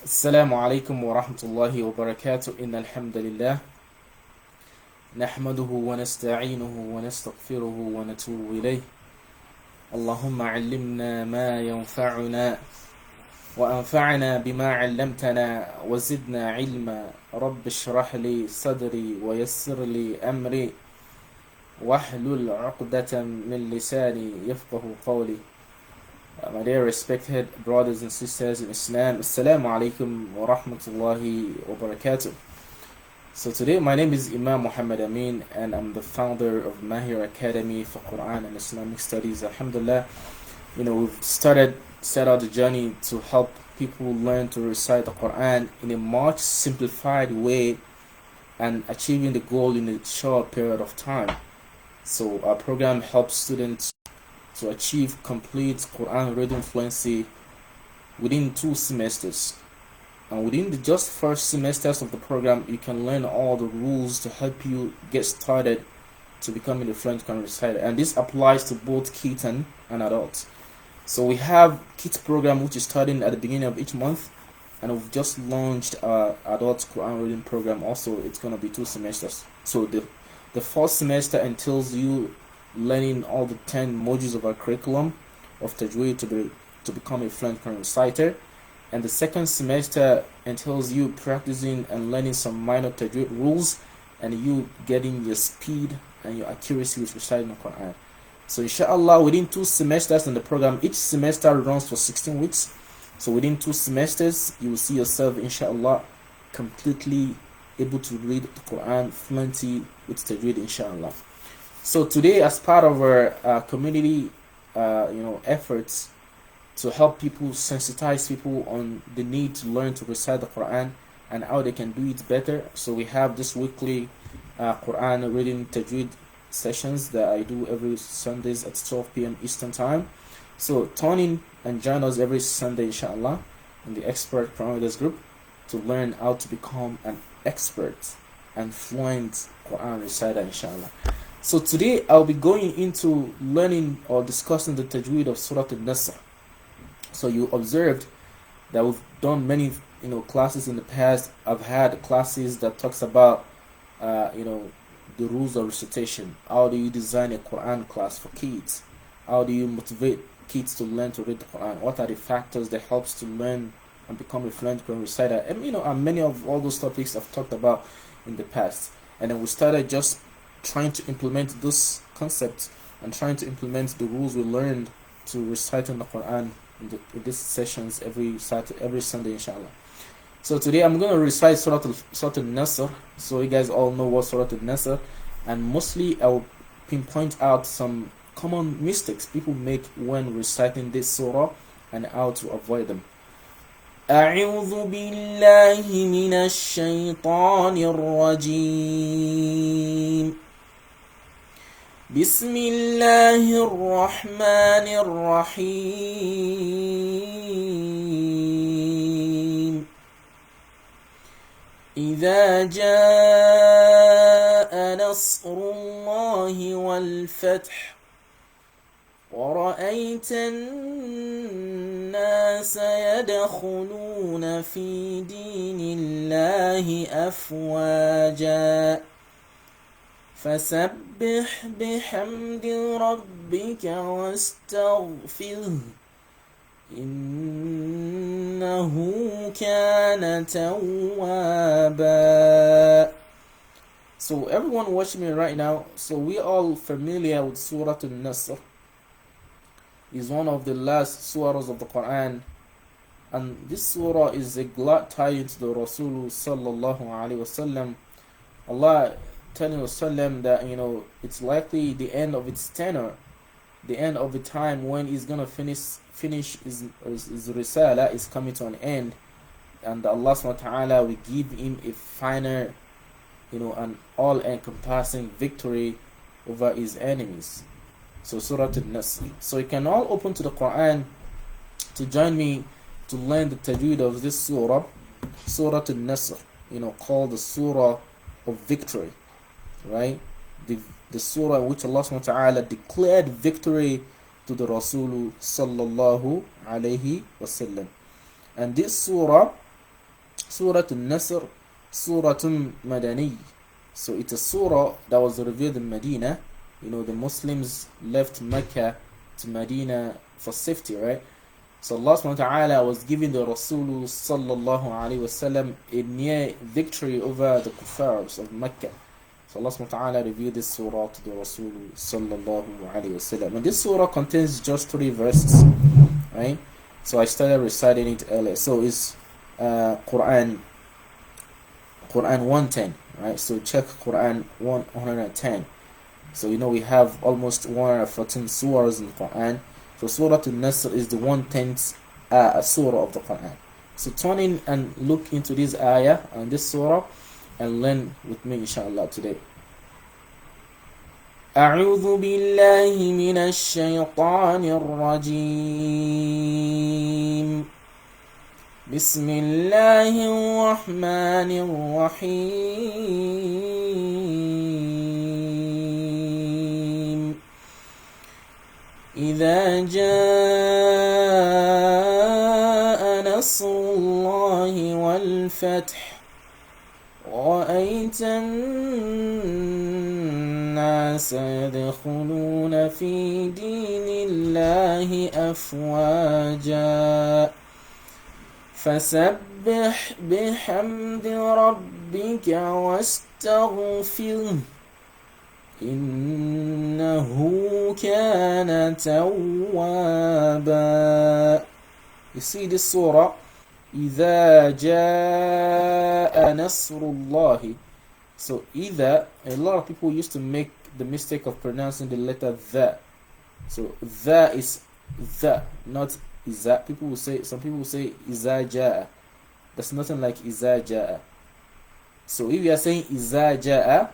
السلام عليكم ورحمة الله وبركاته إن الحمد لله نحمده ونستعينه ونستغفره ونتوب إليه اللهم علمنا ما ينفعنا وأنفعنا بما علمتنا وزدنا علما رب اشرح لي صدري ويسر لي أمري واحلل عقدة من لساني يفقه قولي. My dear respected brothers and sisters in Islam, Assalamu alaikum wa rahmatullahi wa barakatuh. So today my name is Imam Muhammad Amin and I'm the founder of Mahir Academy for Quran and Islamic Studies. Alhamdulillah, we've set out the journey to help people learn to recite the Quran in a much simplified way and achieving the goal in a short period of time. So our program helps students to achieve complete Quran reading fluency within 2 semesters. And within the just first semesters of the program, you can learn all the rules to help you get started to becoming a fluent Quran reciter. And this applies to both kids and adults. So we have kids program which is starting at the beginning of each month, and we've just launched our adult Quran reading program. Also, it's going to be 2 semesters. So the first semester entails you learning all the 10 modules of our curriculum of Tajweed to become a fluent Quran reciter, and the second semester entails you practicing and learning some minor Tajweed rules and you getting your speed and your accuracy with reciting the Quran. So inshallah, within 2 semesters in the program, each semester runs for 16 weeks. So within 2 semesters, you will see yourself inshallah completely able to read the Quran fluently with Tajweed inshallah. So today, as part of our community, efforts to help people, sensitize people on the need to learn to recite the Quran and how they can do it better. So we have this weekly Quran reading Tajweed sessions that I do every Sundays at 12 p.m. Eastern Time. So tune in and join us every Sunday, inshallah, in the expert Quran readers group to learn how to become an expert and fluent Quran reciter, inshallah. So today I'll be going into learning or discussing the Tajweed of Surah An-Nasr. So you observed that we've done many classes in the past. I've had classes that talks about the rules of recitation. How do you design a Quran class for kids? How do you motivate kids to learn to read the Quran? What are the factors that helps to learn and become a fluent Quran reciter? And many of all those topics I've talked about in the past. And then we started just trying to implement this concept and trying to implement the rules we learned to reciting the Quran in these sessions every Sunday, inshallah. So today I'm going to recite Surah An-Nasr, so you guys all know what Surah An-Nasr, and mostly I'll pinpoint out some common mistakes people make when reciting this surah and how to avoid them. أعوذ بالله من الشيطان الرجيم بسم الله الرحمن الرحيم إذا جاء نصر الله والفتح ورأيت الناس يدخلون في دين الله أفواجا فسبح بحمد ربك واستغفره إنه كان توابا. So everyone watching me right now, so we all familiar with Surah An-Nasr. Is one of the last surahs of the Quran, and this surah is a glad tidings to the Rasul sallallahu alaihi wasallam. Allah telling Wasallam that it's likely the end of its tenure, the end of the time when he's gonna finish his risala is coming to an end, and Allah subhanahu wa ta'ala will give him a final an all-encompassing victory over his enemies. So Surah An-Nasr. So you can all open to the Quran to join me to learn the tajweed of this surah, Surah An-Nasr, called the Surah of Victory, right? The surah in which Allah subhanahu wa ta'ala declared victory to the Rasul sallallahu alayhi wasallam. And this surah Surah An-Nasr, Surah Madani. So it's a surah that was revealed in Medina. You know, the Muslims left Mecca to Medina for safety, right? So Allah subhanahu wa ta'ala was giving the Rasul sallallahu alayhi wasallam a near victory over the kuffars of Mecca. So Allah subhanahu wa ta'ala revealed this surah to the Rasul sallallahu alayhi wasallam. And this surah contains just 3 verses, right? So I started reciting it earlier. So it's Quran 110, right? So check Quran 110. So you know we have almost 114 surahs in the Quran. So Surah An-Nasr is the 110th surah of the Quran. So turn in and look into this ayah and this surah and learn with me inshallah today. أعوذ بالله من الشيطان الرجيم بسم الله الرحمن الرحيم إذا جاء نصر الله والفتح ورأيت الناس يدخلون في دين الله أفواجا فسبح بحمد ربك واستغفره إنه كان توابا. You see this surah, إذا جاء نصر الله. So either, a lot of people used to make the mistake of pronouncing the letter the. So the is the, not iza. Some people will say iza jaa. That's nothing like iza jaa. So if you are saying iza jaa,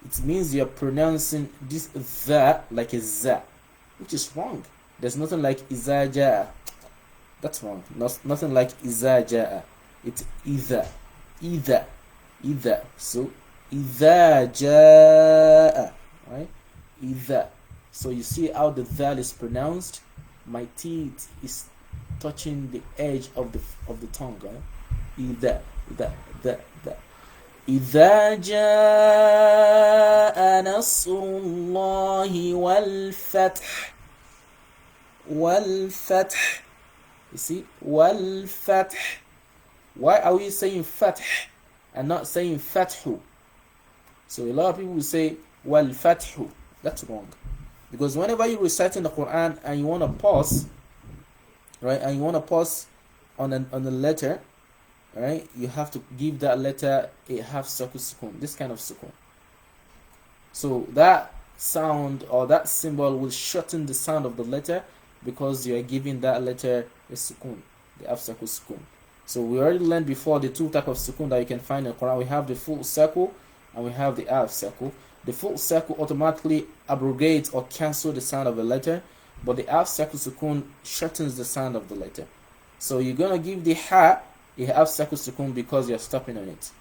it means you are pronouncing this the like a za, which is wrong. There's nothing like iza jaa. That's wrong. Nothing like iza jaa. It's either. So إذا جاء, right? إذا. So you see how the dal is pronounced. My teeth is touching the edge of the tongue, right? إذا إذا جاء نصر الله والفتح. You see, والفتح. Why are we saying fath and not saying fathu? So a lot of people will say wal fathu. That's wrong, because whenever you recite in the Quran and you want to pause, right, and you want to pause on a letter, right, you have to give that letter a half circle sukun, this kind of sukun. So that sound or that symbol will shorten the sound of the letter because you are giving that letter a sukun, the half circle sukun. So we already learned before the 2 types of sukun that you can find in the Quran. We have the full circle and we have the half circle. The full circle automatically abrogates or cancels the sound of the letter, but the half circle sukun shortens the sound of the letter. So you're gonna give the ha a half circle sukun because you're stopping on it.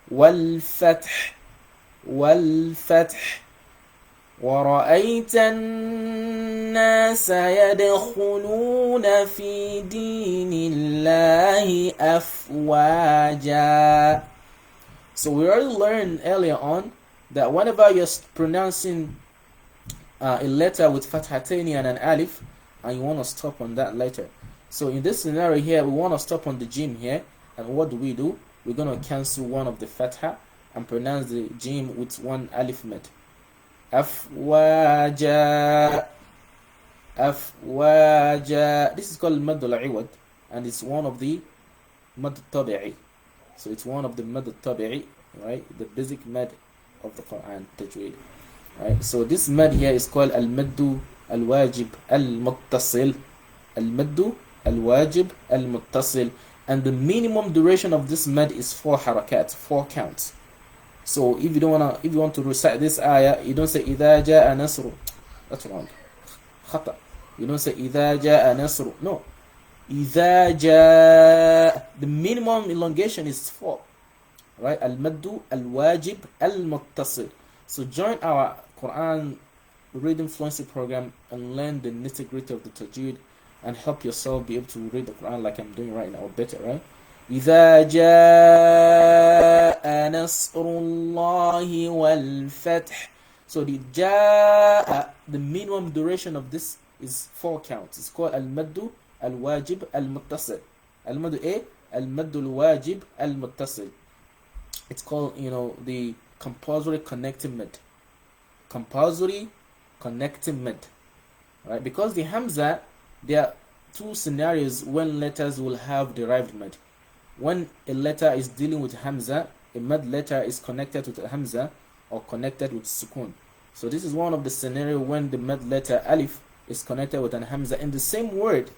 Wal fath ورأيت الناس يدخلون في دين الله أفواجا. So we already learned earlier on that whenever you're pronouncing a letter with fathatani and an alif and you want to stop on that letter. So in this scenario here, we want to stop on the jim here, and what do? We're going to cancel one of the fatha and pronounce the jim with one alif med. Afwaja. This is called mad al-iwad, and it's one of the mad tabi'i. So it's one of the mad tabi'i, right? The basic mad of the Quran, Tajweed, right? So this mad here is called al-maddu al-wajib al-muttasil. Al-maddu al-wajib al-muttasil. And the minimum duration of this mad is 4 harakat, 4 counts. So if you want to recite this ayah, you don't say إِذَا جَاءَ نَصْرُ. That's wrong. خطأ. You don't say إِذَا جَاءَ نَصْرُ. No. إِذَا جَاءَ. The minimum elongation is 4. Right? Al-maddu al-wajib al-muttasil. So join our Quran Reading Fluency Program and learn the nitty-gritty of the Tajweed and help yourself be able to read the Quran like I'm doing right now, or better, right? إذا جاء نصر الله والفتح. So the جاء, the minimum duration of this is 4 counts. It's called al-maddu al-wajib al-muttasil. Al-maddu A, al-maddu al-wajib al-muttasil. It's called, the compulsory connecting mid. Compulsory connecting mid. Right? Because the hamza, there are 2 scenarios when letters will have derived mid. When a letter is dealing with hamza, a mad letter is connected with a hamza or connected with sukun. So this is one of the scenarios when the mad letter alif is connected with an hamza in the same word.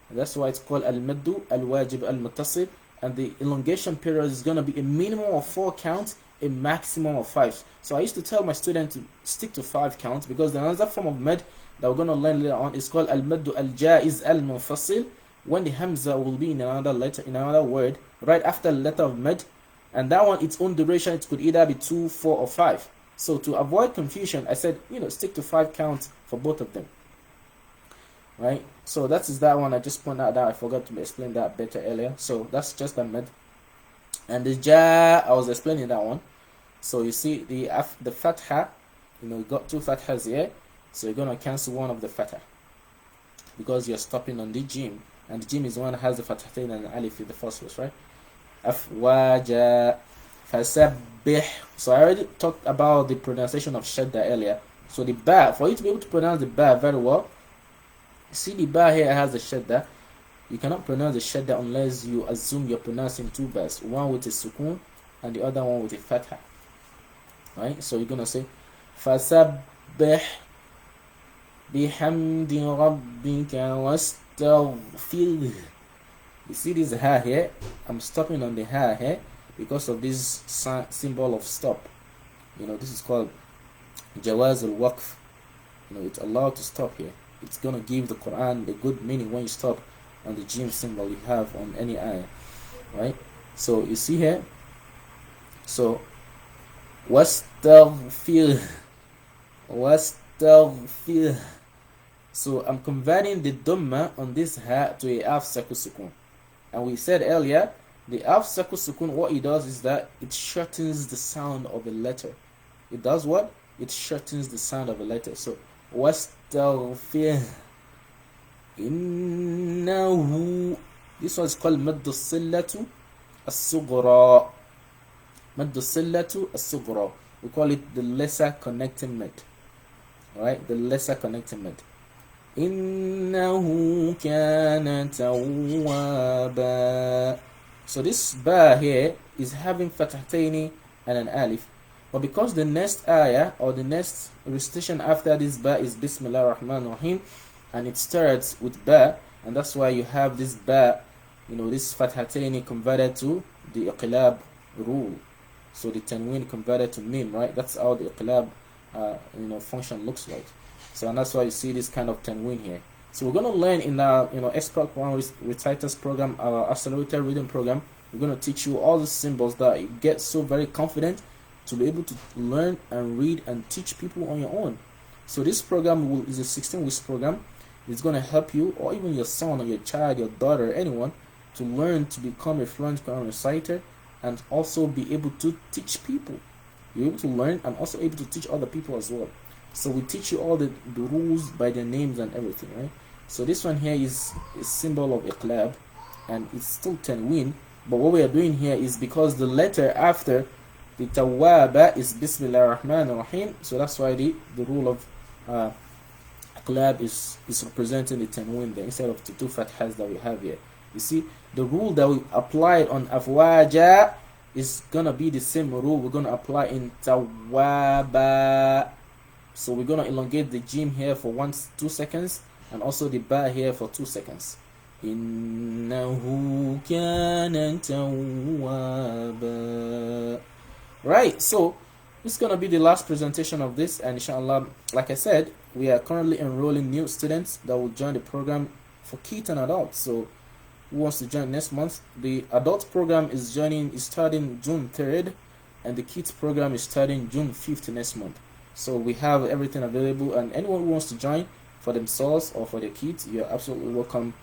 And that's why it's called al-maddu al-wajib al-muttasil. And the elongation period is going to be a minimum of 4 counts, a maximum of 5. So I used to tell my students to stick to 5 counts, because the another form of mad that we're going to learn later on is called al-maddu al-jaiz al-munfasil, when the hamza will be in another letter, in another word, right after the letter of mad. And that one, its own duration, it could either be 2, 4, or 5. So to avoid confusion, I said, stick to 5 counts for both of them. Right? So that is that one. I just pointed out that I forgot to explain that better earlier. So that's just a mad. And the ja, I was explaining that one. So you see the fatha, you got 2 fathas here. So you're going to cancel one of the fatha, because you're stopping on the jim. And the jim is the one that has the fathatain and the alif in the first place, right? Afwaja fasabbih. So I already talked about the pronunciation of shadda earlier. So the ba, for you to be able to pronounce the ba very well, see the ba here has the shadda. You cannot pronounce the shadda unless you assume you're pronouncing 2 bas, one with a sukun and the other one with a fatha. Right? So you're gonna say fasabbih bihamdi rabbika wastaghfir. You see this ha here? I'm stopping on the ha here because of this symbol of stop. This is called jawaz al-waqf. It's allowed to stop here. It's gonna give the Quran a good meaning when you stop on the jim symbol you have on any ayah. Right? So you see here. So wastaghfir. So I'm converting the dhamma on this ha to a half circle sukun. And we said earlier, the half circle sukun, what it does is that it shortens the sound of a letter. It does what? It shortens the sound of a letter. So wastaghfir innahu. This one is called maddu sillatu as-sughra. Maddu sillatu as-sughra. We call it the lesser connecting mad. Right? The lesser connecting mad. Innahu kana tawwaba. So this ba here is having fathataini and an alif. But because the next ayah or the next recitation after this ba is Bismillah ar-Rahman ar-Rahim, and it starts with ba, and that's why you have this ba, this fathataini converted to the iqlab rule. So the tanween converted to mim, right? That's how the iqlab function looks like. So and that's why you see this kind of tanween here. So we're going to learn in our expert Quran reciters program, our accelerated reading program. We're going to teach you all the symbols that you get so very confident to be able to learn and read and teach people on your own. So this program is a 16 weeks program. It's going to help you, or even your son or your child, your daughter, anyone, to learn to become a fluent Quran reciter and also be able to teach people. You're able to learn and also able to teach other people as well. So we teach you all the rules by their names and everything, right? So this one here is a symbol of iqlab, and it's still tanween. But what we are doing here is because the letter after the tawwaba is Bismillah ar-Rahman ar-Rahim, so that's why the rule of iqlab is representing the tanween there instead of the 2 fathas that we have here. You see, the rule that we applied on afwaja is gonna be the same rule we're gonna apply in tawwaba. So we're gonna elongate the jim here for 2 seconds, and also the ba here for 2 seconds. Innahu kana tawwaba. Right, so this is gonna be the last presentation of this, and inshallah, like I said, we are currently enrolling new students that will join the program for kids and adults. So who wants to join next month? The adult program is starting June 3rd, and the kids program is starting June 5th next month. So we have everything available, and anyone who wants to join for themselves or for their kids, you're absolutely welcome